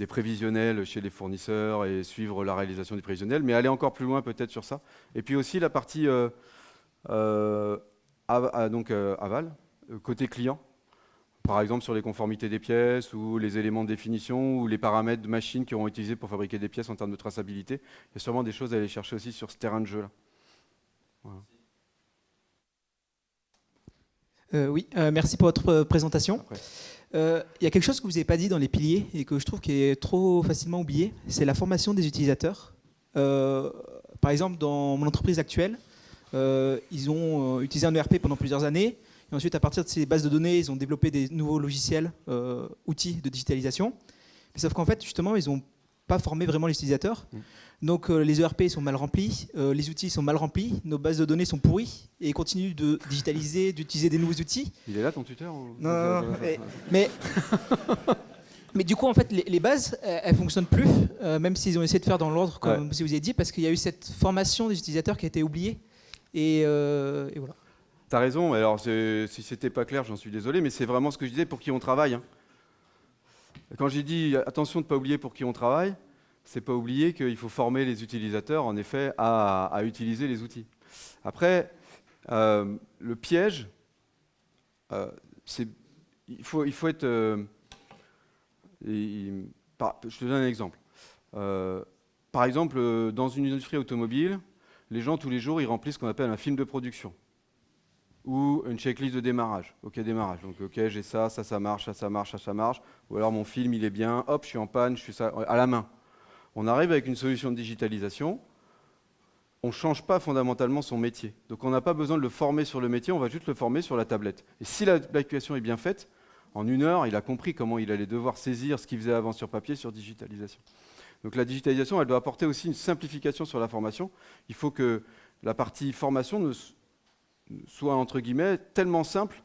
prévisionnels chez les fournisseurs et suivre la réalisation des prévisionnels, mais aller encore plus loin peut-être sur ça. Et puis aussi la partie aval, côté client. Par exemple sur les conformités des pièces ou les éléments de définition ou les paramètres de machines qui auront utilisés pour fabriquer des pièces en termes de traçabilité. Il y a sûrement des choses à aller chercher aussi sur ce terrain de jeu-là. Voilà. Oui, merci pour votre présentation. Il y a quelque chose que vous n'avez pas dit dans les piliers et que je trouve qui est trop facilement oublié, c'est la formation des utilisateurs. Par exemple, dans mon entreprise actuelle, ils ont utilisé un ERP pendant plusieurs années. Et ensuite, à partir de ces bases de données, ils ont développé des nouveaux logiciels, outils de digitalisation. Mais sauf qu'en fait, justement, ils n'ont pas formé vraiment les utilisateurs. Donc, les ERP sont mal remplis, les outils sont mal remplis, nos bases de données sont pourries, et ils continuent de digitaliser, d'utiliser des nouveaux outils. Il est là, ton tuteur ou... Non, mais du coup, en fait, les bases, elles ne fonctionnent plus, même s'ils ont essayé de faire dans l'ordre, comme vous avez dit, parce qu'il y a eu cette formation des utilisateurs qui a été oubliée. Et voilà. T'as raison, alors si c'était pas clair, j'en suis désolé, mais c'est vraiment ce que je disais pour qui on travaille. Hein. Quand j'ai dit attention de ne pas oublier pour qui on travaille, c'est pas oublier qu'il faut former les utilisateurs, en effet, à utiliser les outils. Après, le piège, il faut être... je te donne un exemple. Par exemple, dans une industrie automobile, les gens, tous les jours, ils remplissent ce qu'on appelle un film de production. Ou une checklist de démarrage. OK, démarrage. Donc, OK, j'ai ça, ça marche, ça marche, ça marche. Ou alors, mon film, il est bien. Hop, je suis en panne, je fais ça à la main. On arrive avec une solution de digitalisation. On ne change pas fondamentalement son métier. Donc, on n'a pas besoin de le former sur le métier, on va juste le former sur la tablette. Et si l'application est bien faite, en 1 heure, il a compris comment il allait devoir saisir ce qu'il faisait avant sur papier, sur digitalisation. Donc, la digitalisation, elle doit apporter aussi une simplification sur la formation. Il faut que la partie formation soit, entre guillemets, tellement simple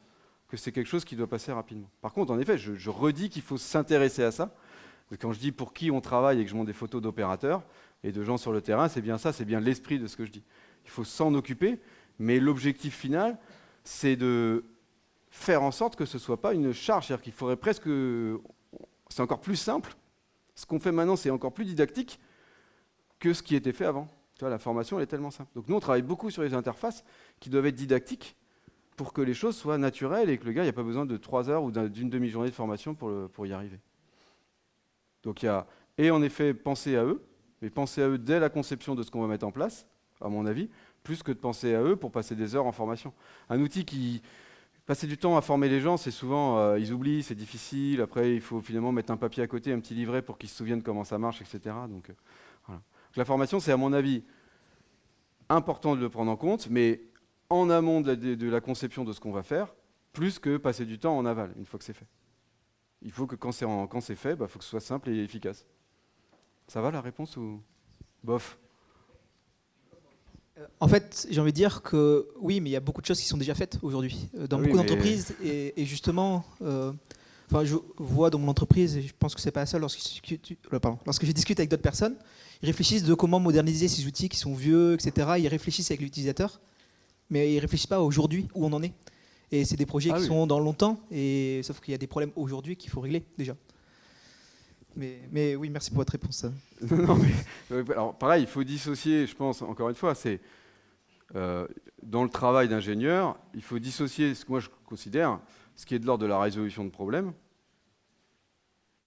que c'est quelque chose qui doit passer rapidement. Par contre, en effet, je redis qu'il faut s'intéresser à ça. Quand je dis pour qui on travaille et que je montre des photos d'opérateurs et de gens sur le terrain, c'est bien ça, c'est bien l'esprit de ce que je dis. Il faut s'en occuper, mais l'objectif final, c'est de faire en sorte que ce ne soit pas une charge. C'est-à-dire qu'il faudrait presque... C'est encore plus simple. Ce qu'on fait maintenant, c'est encore plus didactique que ce qui était fait avant. Tu vois, la formation, elle est tellement simple. Donc nous, on travaille beaucoup sur les interfaces qui doivent être didactiques pour que les choses soient naturelles et que le gars, il n'y a pas besoin de 3 heures ou d'une demi-journée de formation pour y arriver. Donc il y a, et en effet, penser à eux, mais penser à eux dès la conception de ce qu'on va mettre en place, à mon avis, plus que de penser à eux pour passer des heures en formation. Un outil qui... Passer du temps à former les gens, c'est souvent, ils oublient, c'est difficile, après il faut finalement mettre un papier à côté, un petit livret pour qu'ils se souviennent comment ça marche, etc. Donc, voilà. Donc, la formation, c'est à mon avis important de le prendre en compte, mais en amont de la conception de ce qu'on va faire, plus que passer du temps en aval, une fois que c'est fait. Il faut que quand c'est fait, il faut que ce soit simple et efficace. Ça va la réponse ou bof? En fait, j'ai envie de dire que oui, mais il y a beaucoup de choses qui sont déjà faites aujourd'hui dans beaucoup d'entreprises. Et justement, je vois dans mon entreprise, et je pense que c'est pas la seule, lorsque je discute avec d'autres personnes, ils réfléchissent de comment moderniser ces outils qui sont vieux, etc. Ils réfléchissent avec l'utilisateur, mais ils ne réfléchissent pas aujourd'hui où on en est. Et c'est des projets Ah qui oui. sont dans longtemps, et sauf qu'il y a des problèmes aujourd'hui qu'il faut régler déjà. Mais oui, merci pour votre réponse. Non, mais, alors, pareil, il faut dissocier, je pense, encore une fois, c'est dans le travail d'ingénieur, il faut dissocier ce que moi je considère, ce qui est de l'ordre de la résolution de problèmes,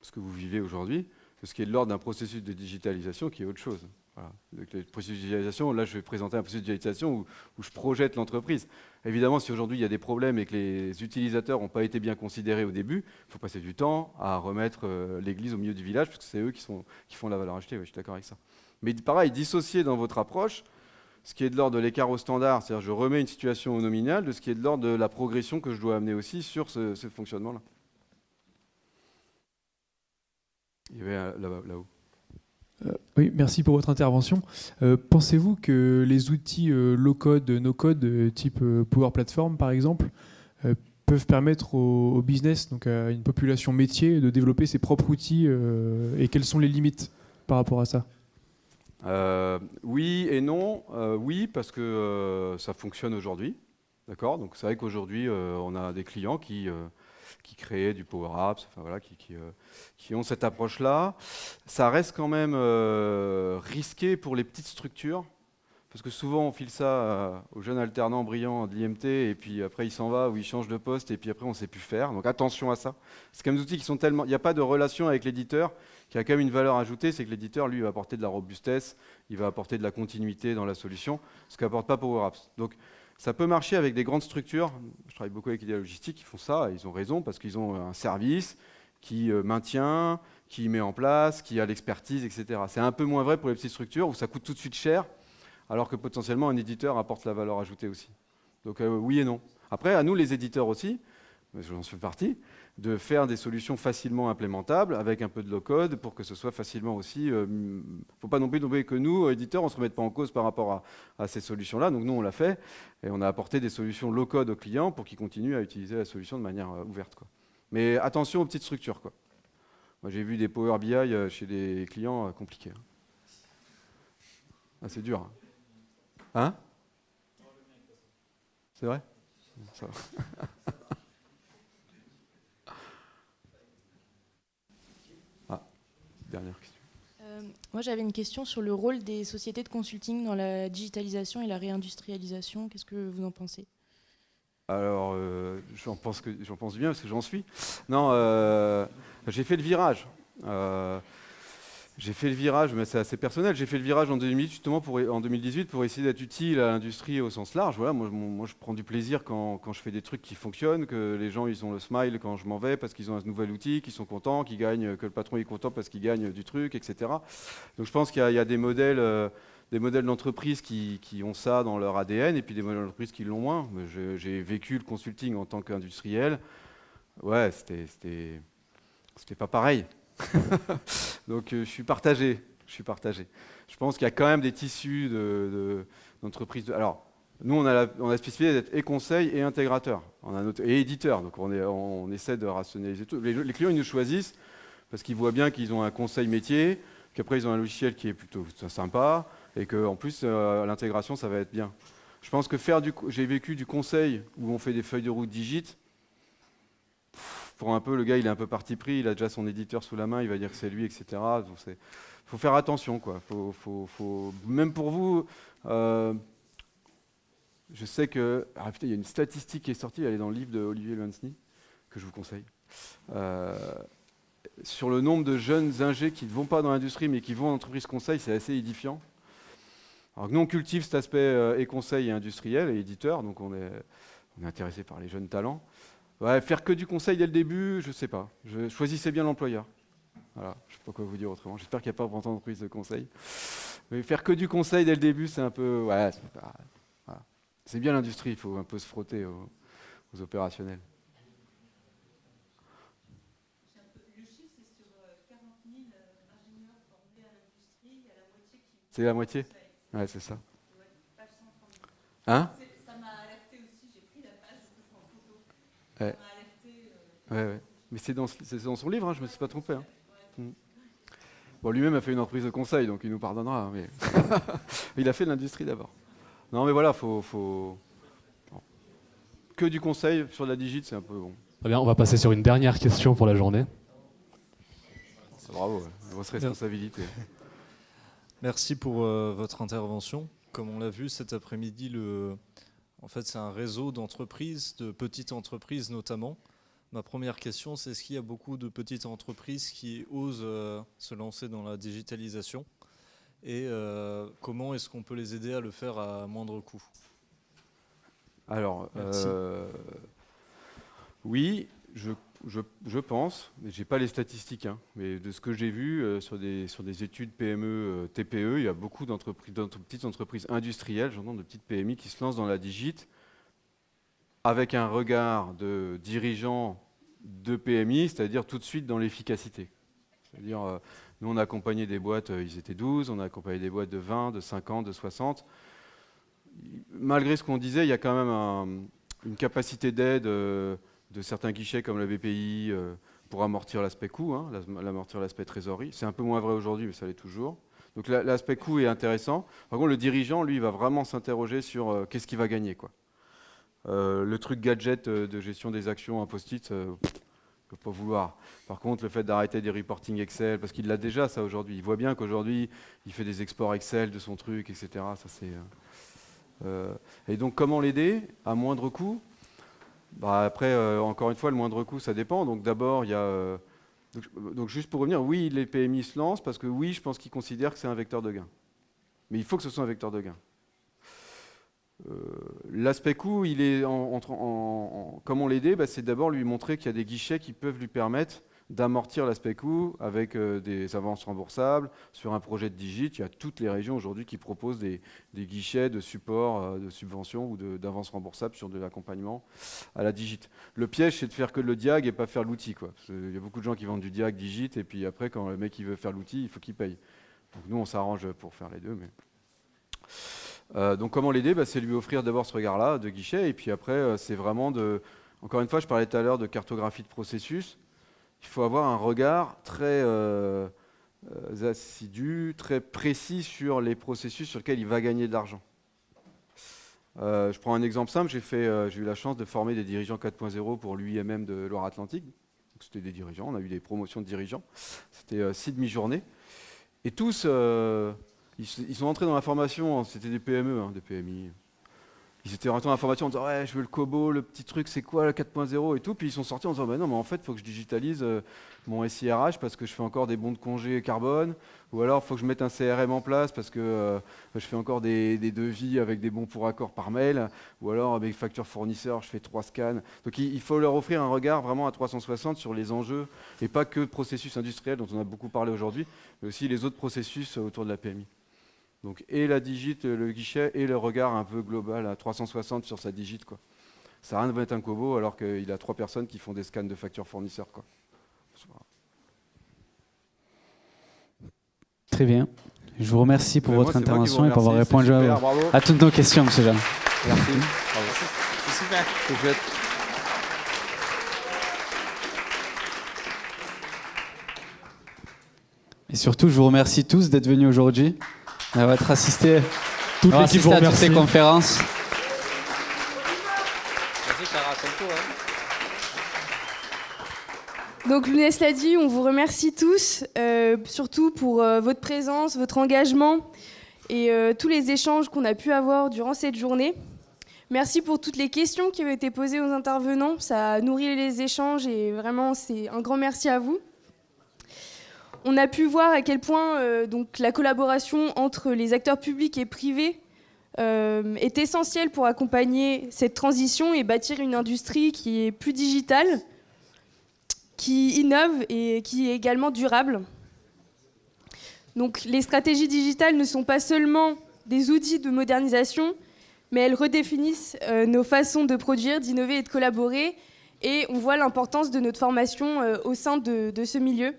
ce que vous vivez aujourd'hui, de ce qui est de l'ordre d'un processus de digitalisation qui est autre chose. Voilà. Donc, le processus de digitalisation, là je vais présenter un processus de digitalisation où je projette l'entreprise. Évidemment, si aujourd'hui il y a des problèmes et que les utilisateurs n'ont pas été bien considérés au début, il faut passer du temps à remettre l'église au milieu du village, parce que c'est eux qui font la valeur ajoutée, ouais, je suis d'accord avec ça. Mais pareil, dissocier dans votre approche ce qui est de l'ordre de l'écart au standard, c'est-à-dire je remets une situation au nominal, de ce qui est de l'ordre de la progression que je dois amener aussi sur ce fonctionnement-là. Il y avait là-haut. Oui, merci pour votre intervention. Pensez-vous que les outils low-code, no-code, type Power Platform par exemple, peuvent permettre au business, donc à une population métier, de développer ses propres outils et quelles sont les limites par rapport à ça? Oui et non. Oui, parce que ça fonctionne aujourd'hui. D'accord. Donc c'est vrai qu'aujourd'hui, on a des clients qui créent du Power Apps, enfin, voilà, qui ont cette approche-là. Ça reste quand même risqué pour les petites structures, parce que souvent on file ça aux jeunes alternants brillants de l'IMT, et puis après il s'en va ou il change de poste, et puis après on ne sait plus faire. Donc attention à ça. C'est quand même des outils qui sont tellement... Il n'y a pas de relation avec l'éditeur qui a quand même une valeur ajoutée, c'est que l'éditeur, lui, va apporter de la robustesse, il va apporter de la continuité dans la solution, ce qu'apporte pas Power Apps. Donc ça peut marcher avec des grandes structures. Je travaille beaucoup avec Idéal Logistique, qui font ça, et ils ont raison, parce qu'ils ont un service qui maintient, qui met en place, qui a l'expertise, etc. C'est un peu moins vrai pour les petites structures, où ça coûte tout de suite cher, alors que potentiellement un éditeur apporte la valeur ajoutée aussi. Donc oui et non. Après, à nous les éditeurs aussi, j'en fais partie, de faire des solutions facilement implémentables avec un peu de low-code pour que ce soit facilement aussi... Il ne faut pas non plus tomber que nous, éditeurs, on ne se remette pas en cause par rapport à ces solutions-là. Donc nous, on l'a fait et on a apporté des solutions low-code aux clients pour qu'ils continuent à utiliser la solution de manière ouverte, quoi. Mais attention aux petites structures, quoi. Moi, j'ai vu des Power BI chez des clients compliqués. Ah, c'est dur. Hein? C'est vrai? Ça va. Dernière question. Moi, j'avais une question sur le rôle des sociétés de consulting dans la digitalisation et la réindustrialisation. Qu'est-ce que vous en pensez? Alors, j'en pense bien parce que j'en suis. Non, j'ai fait le virage. Mais c'est assez personnel. J'ai fait le virage en 2018, justement en 2018 pour essayer d'être utile à l'industrie au sens large. Voilà, moi, je prends du plaisir quand je fais des trucs qui fonctionnent, que les gens ils ont le smile quand je m'en vais parce qu'ils ont un nouvel outil, qu'ils sont contents, qu'ils gagnent, que le patron est content parce qu'il gagne du truc, etc. Donc je pense qu'il y a des modèles d'entreprise qui ont ça dans leur ADN et puis des modèles d'entreprise qui l'ont moins. J'ai vécu le consulting en tant qu'industriel. Ouais, c'était pas pareil. Donc je suis partagé. Je pense qu'il y a quand même des tissus d'entreprises. Alors, nous, on a la spécificité d'être et conseil et intégrateur. Et éditeur. Donc on essaie de rationaliser tout. Les clients, ils nous choisissent parce qu'ils voient bien qu'ils ont un conseil métier, qu'après ils ont un logiciel qui est plutôt sympa, et qu'en plus, l'intégration, ça va être bien. Je pense que j'ai vécu du conseil où on fait des feuilles de route digites. Pour un peu, le gars, il est un peu parti pris, il a déjà son éditeur sous la main, il va dire que c'est lui, etc. Donc faut faire attention, quoi. Même pour vous, je sais que... Ah putain, il y a une statistique qui est sortie, elle est dans le livre de Olivier Luansny, que je vous conseille. Sur le nombre de jeunes ingés qui ne vont pas dans l'industrie, mais qui vont en entreprise conseil, c'est assez édifiant. Alors nous, on cultive cet aspect et conseil et industriel et éditeur, donc on est intéressé par les jeunes talents. Ouais, faire que du conseil dès le début, je sais pas. Choisissez bien l'employeur. Voilà, je sais pas quoi vous dire autrement. J'espère qu'il n'y a pas vraiment d'entreprise de conseil. Mais faire que du conseil dès le début, c'est un peu... Ouais, voilà. C'est bien l'industrie, il faut un peu se frotter aux opérationnels. Le chiffre, c'est sur 40 000 ingénieurs formés à l'industrie, il y a la moitié qui... C'est la moitié? Ouais, c'est ça. Hein? Ça m'a alerté aussi, j'ai pris la page, je peux en photo. Ouais. Ça m'a alerté. Ouais. Mais c'est dans son livre, hein, je ne me suis pas trompé. Hein. Bon, lui-même a fait une entreprise de conseil, donc il nous pardonnera. Hein, mais il a fait de l'industrie d'abord. Non, mais voilà, faut... Bon. que du conseil sur la digite, c'est un peu bon. Très bien, on va passer sur une dernière question pour la journée. Bravo, grosse responsabilité. Merci pour votre intervention. Comme on l'a vu cet après-midi, en fait, c'est un réseau d'entreprises, de petites entreprises notamment. Ma première question, c'est est-ce qu'il y a beaucoup de petites entreprises qui osent se lancer dans la digitalisation et comment est-ce qu'on peut les aider à le faire à moindre coût? Alors, oui, je pense, mais je n'ai pas les statistiques, hein, mais de ce que j'ai vu sur des études PME, TPE, il y a beaucoup d'entreprises, petites entreprises industrielles, j'entends de petites PMI qui se lancent dans la digite avec un regard de dirigeants de PMI, c'est-à-dire tout de suite dans l'efficacité. C'est-à-dire, nous on a accompagné des boîtes, ils étaient 12, on a accompagné des boîtes de 20, de 50, de 60. Malgré ce qu'on disait, il y a quand même une capacité d'aide de certains guichets comme la BPI pour amortir l'aspect coût, hein, amortir l'aspect trésorerie. C'est un peu moins vrai aujourd'hui, mais ça l'est toujours. Donc l'aspect coût est intéressant. Par contre, le dirigeant, lui, va vraiment s'interroger sur qu'est-ce qu'il va gagner, quoi. Le truc gadget de gestion des actions, un post-it, il ne peut pas vouloir. Par contre, le fait d'arrêter des reporting Excel, parce qu'il l'a déjà ça aujourd'hui. Il voit bien qu'aujourd'hui, il fait des exports Excel de son truc, etc. Ça, c'est, et donc, comment l'aider à moindre coût? Après, encore une fois, le moindre coût, ça dépend. Donc d'abord, il y a... donc juste pour revenir, oui, les PMI se lancent, parce que oui, je pense qu'ils considèrent que c'est un vecteur de gain. Mais il faut que ce soit un vecteur de gain. L'aspect coût, il est comment l'aider? C'est d'abord lui montrer qu'il y a des guichets qui peuvent lui permettre d'amortir l'aspect coût avec des avances remboursables. Sur un projet de digit, il y a toutes les régions aujourd'hui qui proposent des guichets de support, de subvention ou d'avances remboursables sur de l'accompagnement à la digit. Le piège, c'est de faire que le diag et pas faire l'outil, quoi. Il y a beaucoup de gens qui vendent du diag, digit, et puis après, quand le mec il veut faire l'outil, il faut qu'il paye. Donc nous, on s'arrange pour faire les deux. Mais... donc comment l'aider? C'est lui offrir d'abord ce regard-là de guichet, et puis après, c'est vraiment de... Encore une fois, je parlais tout à l'heure de cartographie de processus. Il faut avoir un regard très assidu, très précis sur les processus sur lesquels il va gagner de l'argent. Je prends un exemple simple. J'ai eu la chance de former des dirigeants 4.0 pour l'UIMM de Loire-Atlantique. C'était des dirigeants, on a eu des promotions de dirigeants. C'était 6 demi-journées. Et tous, ils sont entrés dans la formation, c'était des PME, hein, des PMI. Ils étaient rentrés dans la formation en disant « Ouais, je veux le Kobo, le petit truc, c'est quoi, le 4.0 » et tout. Puis ils sont sortis en disant bah « Non, mais en fait, il faut que je digitalise mon SIRH parce que je fais encore des bons de congé carbone. Ou alors, il faut que je mette un CRM en place parce que je fais encore des devis avec des bons pour accord par mail. Ou alors, avec facture fournisseur, je fais 3 scans. » Donc, il faut leur offrir un regard vraiment à 360 sur les enjeux et pas que le processus industriel dont on a beaucoup parlé aujourd'hui, mais aussi les autres processus autour de la PMI. Donc, et la digit, le guichet, et le regard un peu global à 360 sur sa digit, quoi. Ça n'a rien de mettre un Kobo alors qu'il a 3 personnes qui font des scans de factures fournisseurs, quoi. Très bien. Je vous remercie pour votre intervention et pour avoir répondu super, à toutes nos questions, M. Jeanne. Merci. C'est super. C'est chouette. Et surtout, je vous remercie tous d'être venus aujourd'hui, d'avoir assisté, Toute l'équipe vous à toutes remercie. ces conférences. Donc Lounès l'a dit, on vous remercie tous, surtout pour votre présence, votre engagement et tous les échanges qu'on a pu avoir durant cette journée. Merci pour toutes les questions qui ont été posées aux intervenants, ça a nourri les échanges et vraiment c'est un grand merci à vous. On a pu voir à quel point donc, la collaboration entre les acteurs publics et privés est essentielle pour accompagner cette transition et bâtir une industrie qui est plus digitale, qui innove et qui est également durable. Donc, les stratégies digitales ne sont pas seulement des outils de modernisation, mais elles redéfinissent nos façons de produire, d'innover et de collaborer. Et on voit l'importance de notre formation au sein de ce milieu.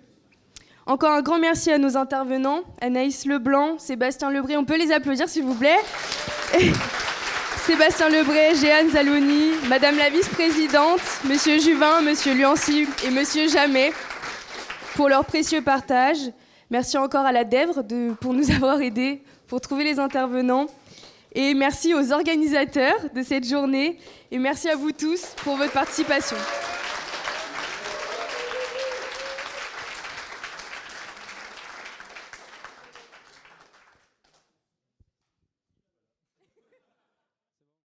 Encore un grand merci à nos intervenants, Anaïs Leblanc, Sébastien Lebré, on peut les applaudir s'il vous plaît. Sébastien Lebré, Jeanne Zaloni, Madame la vice-présidente, Monsieur Juvin, Monsieur Luancy et Monsieur Jamet pour leur précieux partage. Merci encore à la DEVRE pour nous avoir aidés pour trouver les intervenants. Et merci aux organisateurs de cette journée. Et merci à vous tous pour votre participation.